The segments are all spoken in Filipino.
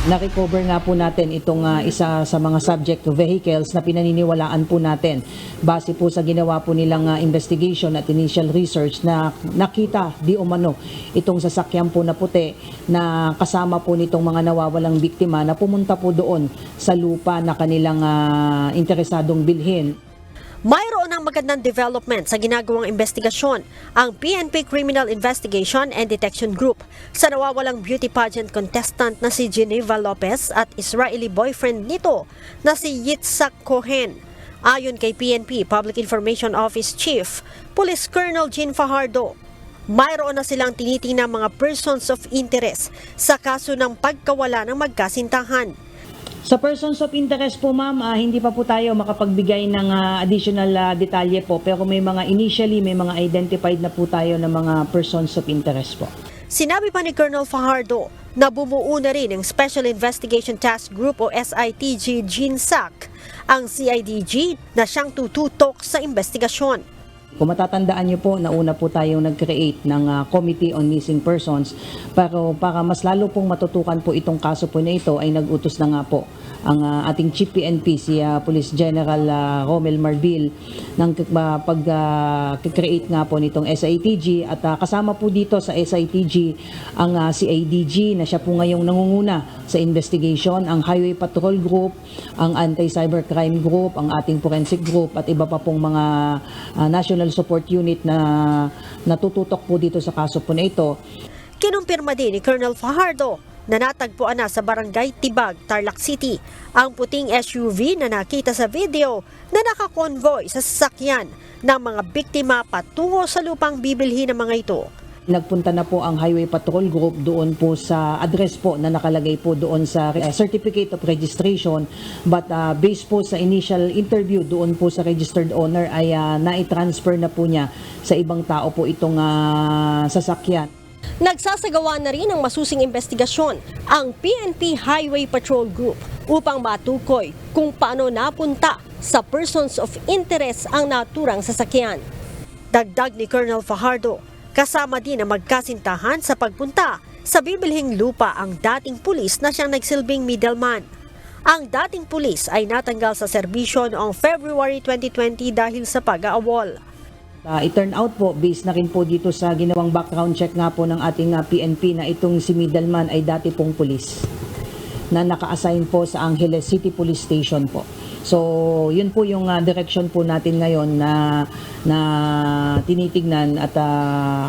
Na-recover nga po natin itong isa sa mga subject vehicles na pinaniniwalaan po natin. Base po sa ginawa po nilang investigation at initial research na nakita di umano itong sasakyan po na puti na kasama po nitong mga nawawalang biktima na pumunta po doon sa lupa na kanilang interesadong bilhin. Mayroon ng magandang development sa ginagawang investigasyon ang PNP Criminal Investigation and Detection Group sa nawawalang beauty pageant contestant na si Geneva Lopez at Israeli boyfriend nito na si Yitzhak Cohen. Ayon kay PNP Public Information Office Chief, Police Colonel Jean Fajardo, mayroon na silang tinitingnan mga persons of interest sa kaso ng pagkawala ng magkasintahan. Sa persons of interest po ma'am, hindi pa po tayo makapagbigay ng additional detalye po, pero may mga identified na po tayo ng mga persons of interest po. Sinabi pa ni Colonel Fajardo na bumuo na rin ng Special Investigation Task Group o SITG GINSAC, ang CIDG na siyang tututok sa investigasyon. Kung matatandaan niyo po, nauna po tayong nag-create ng Committee on Missing Persons para mas lalo pong matutukan po itong kaso po na ito ay nag-utos na nga po ang ating Chief PNP, si Police General Romel Marbil, ng pag-create nga po nitong SITG at kasama po dito sa SITG ang CIDG na siya po ngayong nangunguna sa investigation, ang Highway Patrol Group, ang Anti-Cybercrime Group, ang ating Forensic Group at iba pa pong mga National Support Unit na natututok po dito sa kaso po na ito. Kinumpirma din ni Colonel Fajardo na natagpuan na sa Barangay Tibag, Tarlac City ang puting SUV na nakita sa video na nakakonvoy sa sasakyan ng mga biktima patungo sa lupang bibilhin ng mga ito. Nagpunta na po ang Highway Patrol Group doon po sa address po na nakalagay po doon sa Certificate of Registration, but based po sa initial interview doon po sa registered owner ay nai-transfer na po niya sa ibang tao po itong sasakyan. Nagsasagawa na rin ng masusing investigasyon ang PNP Highway Patrol Group upang matukoy kung paano napunta sa persons of interest ang naturang sasakyan. Dagdag ni Colonel Fajardo, kasama din ang magkasintahan sa pagpunta sa bibilhing lupa ang dating pulis na siyang nagsilbing middleman. Ang dating pulis ay natanggal sa serbisyo noong February 2020 dahil sa pag-aawol. It turn out po, based na rin po dito sa ginawang background check nga po ng ating PNP na itong si middleman ay dati pong pulis na naka-assign po sa Angeles City Police Station po. So, yun po yung direction po natin ngayon na tinitignan at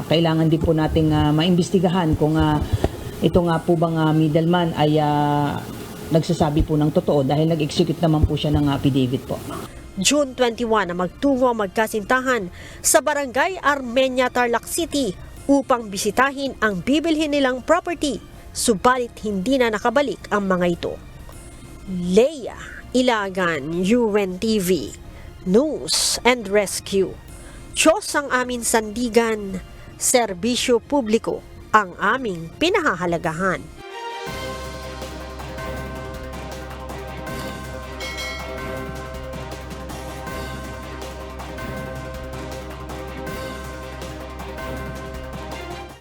kailangan din po nating maimbestigahan kung ito nga po bang middleman ay nagsasabi po ng totoo dahil nag-execute naman po siya ng affidavit po. June 21 na magtungo ang magkasintahan sa Barangay Armenia, Tarlac City upang bisitahin ang bibilhin nilang property, subalit hindi na nakabalik ang mga ito. Leia Ilagan, UNTV, News and Rescue. Diyos ang aming sandigan, serbisyo publiko ang aming pinahahalagahan.